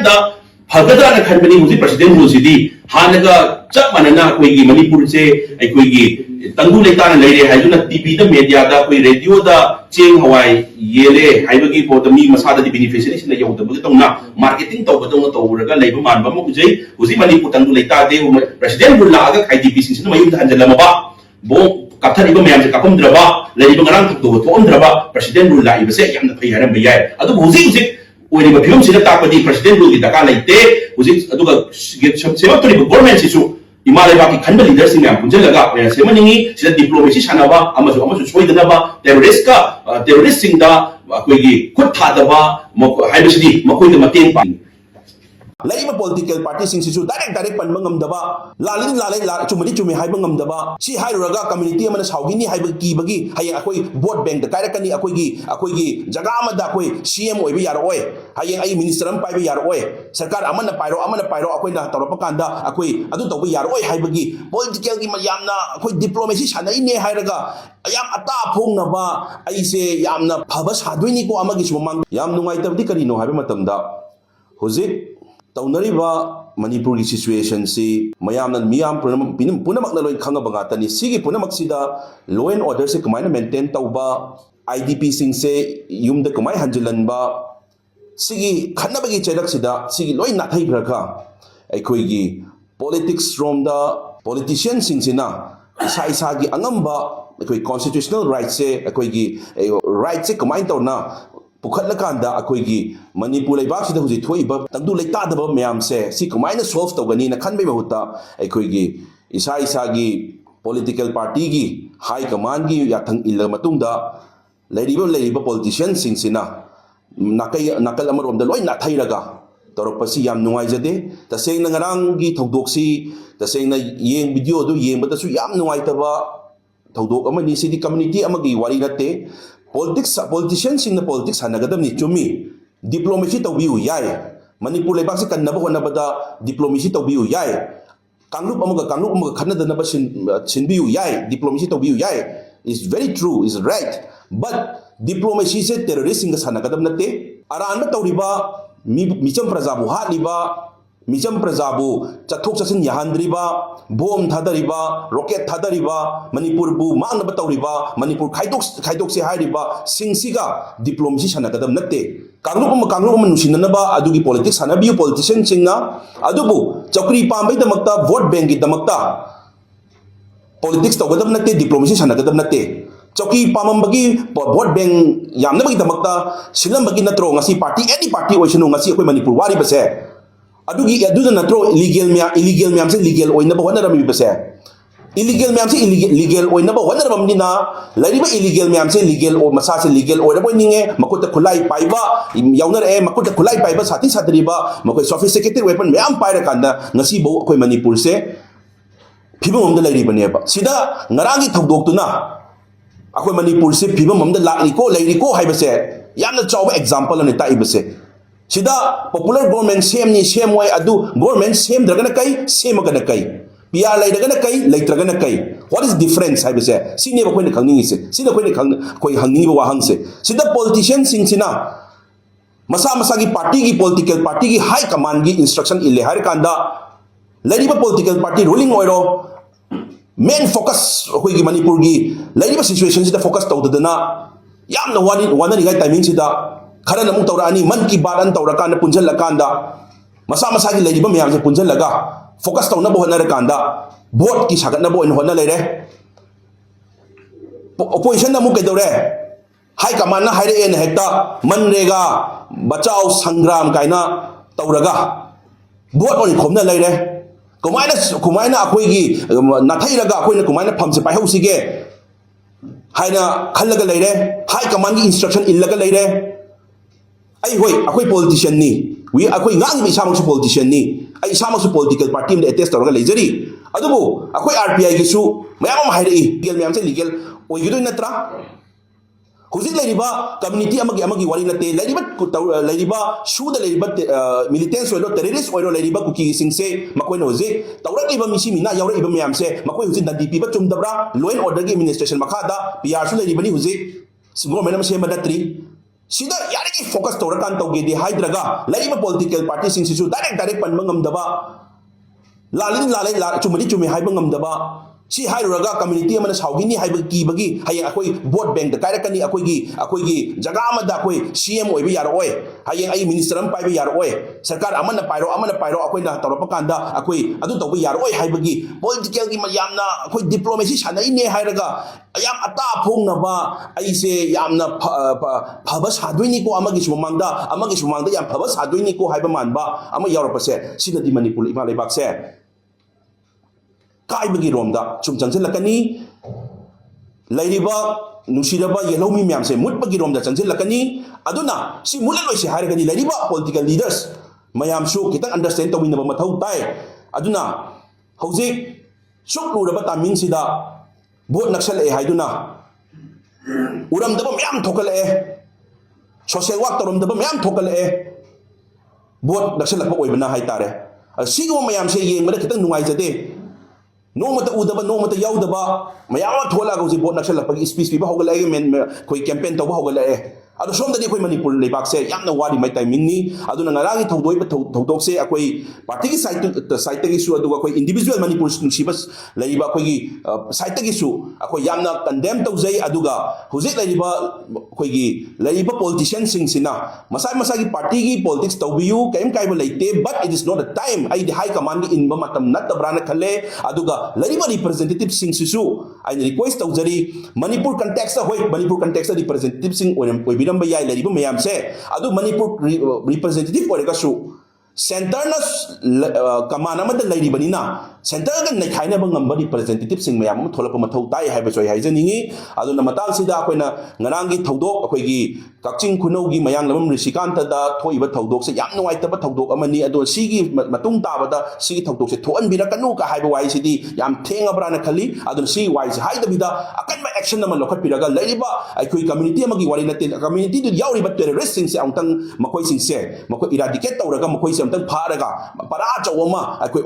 दा फगदा न खनबनी हुजी प्रेसिडेंट रुसिदी हानगा चप मनना कोई मणिपुर से कोई तंगु लेता न लेरे हाइजुना टीवी दा मीडिया दा कोई रेडियो दा चेंग हवाई येले हाइबगी पोद मी मसादा दी बेनिफिशियरी सिना यौदबगी तौना मार्केटिंग तौबदौना तौरगा लेबा मानबा म हुजै हुजी मणिपुर तंगु लेता दे प्रेसिडेंट रु लागा खाइडीपी सिना मयुम हंजलमबा बो काथरिबा मैम से कापमद्रबा लेरिबा ngरang थक्तो थोमद्रबा प्रेसिडेंट रु लाइबसे यामना फै हारम बयाय अदु हुजी हुजी ओइरिबा फिल्म सिना ताकपदी प्रेसिडेंट रु की दका लेते हुजी अदुगा सेवतरिबा गवर्नमेंट सिसु इमा लेबाकी खनबा लीडर सिंग याम पुंजलगा सेमनिंगी सिदा डिप्लोमेसी सानाबा अमसु सोइदनबा टेररिस्ट सिंगदा कोइगी खुद थादबा हाइबसिदी मकोइदा मतेंग पा लाइबा पॉलिटिकल पार्टी सिंग सिसु डायरेक्ट पनबा ngमदबा लालिन लाले ला चुमनी चुमे हाइबा ngमदबा सि हाइरुगा कम्युनिटी अमना साउगिनी हाइबा कीबगी हाय अखोई वोट बैंक द कायरकनी अखोई जगह अमदा अखोई सीएम ओइबा यारोय हाय आई मिनिस्टर अम पाइबा यारोय सरकार अमना पाइरो अखोइना तौरप कांदा अखोई अदु तौबा यारोय हाइबगी पॉलिटिकल की यामना अखोई डिप्लोमेसी सानैने हाइरगा याम अता फोंगनबा आइसे यामना फबा सादोइनी को अमगी सुमंग याम नुंगाइतबदी करिनो हाइबा मतमदा हुजिक तौनरीबा मणिपुर की सिचुएशन से मयामना मियाम पुनमकना लोइन खंगबा गातनी सिगी पुनमकसिदा लॉ एंड ऑर्डर से कमाइना मेंटेन तौबा आईडीपी सिंग से युमदा कमाइ हंजलनबा सिगी खन्नबगी चेरकसिदा सिगी लोइन नाथैग्रखा अखोइगी पॉलिटिक्स रोमदा पॉलिटिशियन सिंगसिना इसा इसागी अंगंबा अखोइ कॉन्स्टिट्यूशनल राइट से अखोइगी राइट से कमाइन तौना पुखटलकांदा अखोइगी मणिपुर लेबासिदा हुजि थोइबा तंदु लेतादबा मैम से सि कमाइना सॉल्व तौगनी न खनबे बहुता अखोइगी इसा इसागी पॉलिटिकल पार्टी की हाई कमान की याथंग इल्ला मतुंगदा लेरिबा पॉलिटिशियन सिंगसिना नाकल अमरोमदा लोइ नाथैरगा तौरपसी याम नुंगाइजदे तसेंगना ngaraंगी थौदोक्सी तसेंगना येंग वीडियो दु येंबदसु याम नुंगाइतबा थौदोक अमनी सिदी कम्युनिटी अमगी वारी नते politician sing na politics hanagadam ni chumi diplomacy tawbiu yai manipur lebak se kannaba honabada diplomacy tawbiu yai kangrup amaga khanadana ba sinbiu yai diplomacy tawbiu yai is very true is right but diplomacy se terrorist sing hanagadam nate aran tawriba micham prajabu haliba मिचम प्रजाबू चथोक चसिन याहंद्रीबा बोम थादरीबा rocket थादरीबा मणिपुर बु मांगनब तौरीबा मणिपुर खाइदोक से हाइरिबा सिंगसिगा डिप्लोमेसी सनगदम नते कांगलुम नुसिननबा अदुगी पॉलिटिक्स सनबियु पॉलिटिशियन सिंगना अदुबु चक्री पांबै दमक्ता वोट बैंक की दमक्ता पॉलिटिक्स तौगदम नते डिप्लोमेसी सनगदम नते चौकी पामबगी वोट बैंक यामनबगी दमक्ता सिलमबगी नत्रो ngasi पार्टी एनी पार्टी ओइसनु ngasi अखोय मणिपुर वारी बसे अदुगी अदुदा नत्रो इलीगल म्याम से लीगल ओइनबा होनरमी बसे इलीगल म्याम से लीगल ओइनबा होनरमनिना लरिबा इलीगल म्याम से लीगल ओ मसा से लीगल ओइरबो निंगे मकुत खुलाई पाइबा याउनर ए मकुत खुलाई पाइबा साथी साथरीबा मकोय सोफिस्टिकेटेड वेपन म्याम पाइरा कांदा ngasi बो अखोय मणिपुर से फिबम हमदा लरिबनेबा सिदा ngaraंगी थौदोक्तुना अखोय मणिपुर से फिबम हमदा लैरिको हाइबसे यामना चाव एग्जांपल अनि ताइबसे सिदा पॉपुलर गवर्नमेंट सेमनी सेमोय अदु गवर्नमेंट सेम द्रगना कई सेमगना कई पिया लैदगना कई लैत्रगना कई व्हाट इज डिफरेंस हाइबसे सिने बखोयने खंगनिसे सिने कोई हंगनिबो वाहंगसे सिदा पॉलिटिशियन सिंगसिना मसा की पार्टी की पॉलिटिकल पार्टी की हाई कमांड की इंस्ट्रक्शन इले हार कांदा लैरिबा पॉलिटिकल पार्टी रूलिंग ओइरो मेन फोकस अखोयगी मणिपुर की लैरिबा सिचुएशन सिदा फोकस तौदना यामना वानरिगाय टाइमिंग सिदा खरन अमुक तौरानी मन की बात अन तौरकान पुंजलकांदा मसा की लेरिबा म्याम से पुंजलगा फोकस तौनबो होनरकांदा वोट की सागतनबो इन होना लेरे ओपोजिशन अमुक कैदौरे high command हाइरे N hecto MNREGA बचाओ संग्राम कायना तौरगा वोट ओन खोमना लेरे कुमायना अखोयगी नाथैरगा अखोयना कुमायना फम से पाइहौसिगे हाइना खल्लगा लेरे हाई कमान की इंस्ट्रक्शन इल्लगा लेरे आई होय अखोय पॉलिटिशियन नी वी अखोय ngang इसामसु पॉलिटिशियन नी आई इसामसु पॉलिटिकल पार्टी में अटेस्ट तौरगा लेजरी अदुबो अखोय आरपीआई गिसु मयाम हाइरई लीगल मयाम से लीगल ओइगिदो नत्रा हुजिक लेरिबा कम्युनिटी अमगी वारी नते लेरिबा सुदा लेरिबा मिलिटेंट्स ओइरो टेररिस्ट ओइरो लेरिबा कुकी सिंग से मकोयनो हुजिक तौरकिबा मिसी मिना यावरइबा मयाम से मकोय हुजिक नदी पीबा चुमदबरा लॉ एंड ऑर्डर की एडमिनिस्ट्रेशन मखादा पीआर सु लेरिबनी हुजिक गवर्नमेंट में same नत्री sida yarigi focus tawrakan tawgedi haidraga laiba political party singsisu direct panba ngamdaba lalin lalai chumadi chumi haiba ngamdaba si hairuraga community amana saugini haiba kibagi hayeng akoi vote bank da kairakani akoigi jaga amada akoi CM oiba yaroi hayeng ai minister am paiba yaroi sarkar amana pairo akoi na tawrapa kanda akoi adu tawba yaroi haibagi political gi yamna akoi diplomacy sanai ne hairaga yam ata phongnaba aise yamna phaba sadoini ko amagi sumangda yam phaba sadoini ko haiba manba ama yaropase sinadi Manipur ima leibak se kaibagi romda chum changsilakani lairiba nusiraba yelomi myam se mutbagi romda changsilakani aduna si mulaloi se haragani lairiba political leaders mayam su kita understand tawinaba mathau tai aduna hojik sukluraba taming sida vote naksal e haiduna uramdaba myam thokale social work toromdaba myam thokale vote naksalakpa oibana haitare sigo mayam se yengmada kitang nungaijade nongmata udaba nongmata yaudaba mayama thola gauji vote naksalakpagi speech piba hogalae men koi campaign tawba hogalae adu somdadi koi Manipur leibak se yamna wari mai timing ni aduna ngarangi thawdoiba thawdok se akoi party gi site gi su aduga koi individual Manipur sibas leiba koi gi site gi su akoi yamna condemn tawjai aduga hujik leiba koi gi leiba politician sing sina masa gi party gi politics tawbiu kaim kaiba leite but it is not a time ai di high command gi inba matam nat brana khale aduga leiba representative sing sisu ai request tawjari Manipur context hoi Manipur context representative sing oibiramba yai lariba mayam se adu Manipur representative orega su center na kamana amada laribanina center ga naikhaina bangamba representative sing mayam tholapa mathau tai haiba choi haijaningi adu na matang sida akoina nganangi thodok akoigi kakching khunau gi mayang lamam risikanta da thoiba thodok se yam nuai taba thodok amani adu sigi matung tabada sigi thodok se thoan bira kanu ka haiba wai sidi yam thenga brana khali adu sigi wai se haida bida akan action nama lokhat piraga lariba aikoi community amagi wari nate community du yauri ba terrorist sing se amtang makoi sing se makoi eradicate tawraga makoi se amtang pharaga para chawama aikoi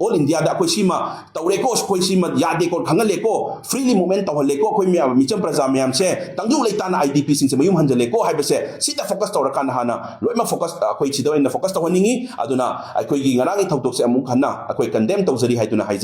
all india da akoi sima tawre ko koi sima yade ko khangale ko freely movement tawhale ko koi micham praja myam se tangju leitana idp sing se mayum hanjale ko haibase sita focus tawrakan hana loima focus akoi chida na focus tawhaningi aduna aikoi gi ngarang i thawtok se amung khana akoi condemn tawjari haiduna